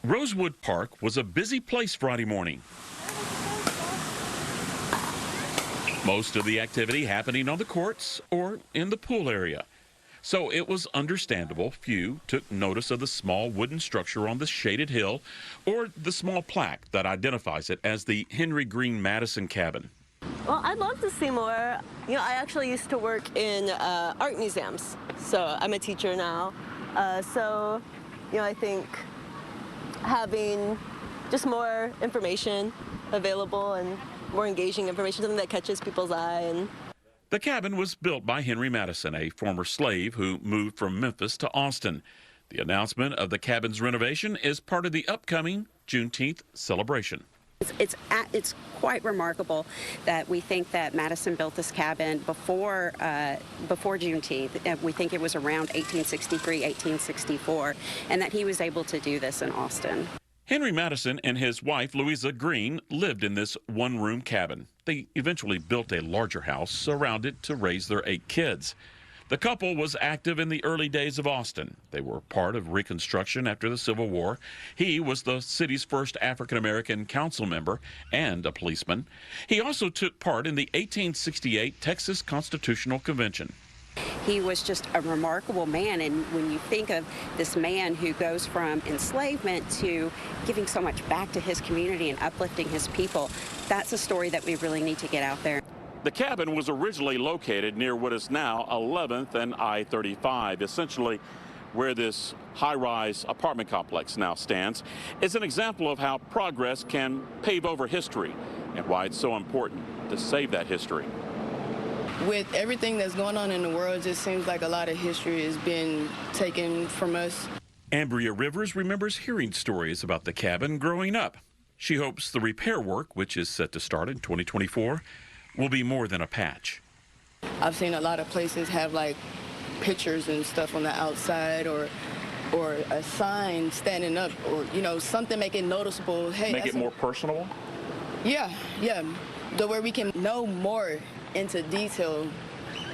Rosewood Park was a busy place Friday morning. Most of the activity happening on the courts or in the pool area. So it was understandable few took notice of the small wooden structure on the shaded hill or the small plaque that identifies it as the Henry Green Madison cabin. Well, I'd love to see more. You know, I actually used to work in art museums, so I'm a teacher now. I think having just more information available and more engaging information, something that catches people's eye. The cabin was built by Henry Madison, a former slave who moved from Memphis to Austin. The announcement of the cabin's renovation is part of the upcoming Juneteenth celebration. It's quite remarkable that we think that Madison built this cabin before Juneteenth. We think it was around 1863, 1864, and that he was able to do this in Austin. Henry Madison and his wife, Louisa Green, lived in this one-room cabin. They eventually built a larger house around it to raise their 8 kids. The couple was active in the early days of Austin. They were part of Reconstruction after the Civil War. He was the city's first African-American council member and a policeman. He also took part in the 1868 Texas Constitutional Convention. He was just a remarkable man, and when you think of this man who goes from enslavement to giving so much back to his community and uplifting his people, that's a story that we really need to get out there. The cabin was originally located near what is now 11th and I-35, essentially where this high-rise apartment complex now stands. It's an example of how progress can pave over history and why it's so important to save that history. With everything that's going on in the world, it just seems like a lot of history has been taken from us. Ambria Rivers remembers hearing stories about the cabin growing up. She hopes the repair work, which is set to start in 2024, will be more than a patch. I've seen a lot of places have like pictures and stuff on the outside or a sign standing up or, something make it noticeable. Hey, make it more personable? Yeah. Where we can know more into detail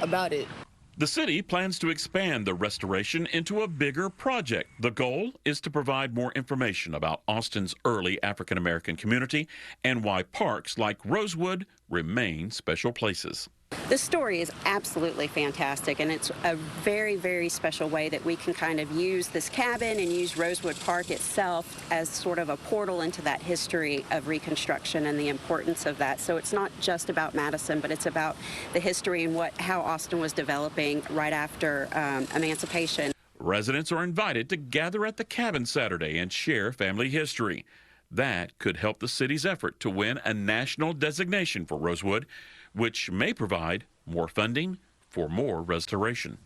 about it. The city plans to expand the restoration into a bigger project. The goal is to provide more information about Austin's early African-American community and why parks like Rosewood remain special places. This story is absolutely fantastic, and it's a very, very special way that we can kind of use this cabin and use Rosewood Park itself as sort of a portal into that history of Reconstruction and the importance of that. So it's not just about Madison, but it's about the history and how Austin was developing right after emancipation. Residents are invited to gather at the cabin Saturday and share family history. That could help the city's effort to win a national designation for Rosewood, which may provide more funding for more restoration.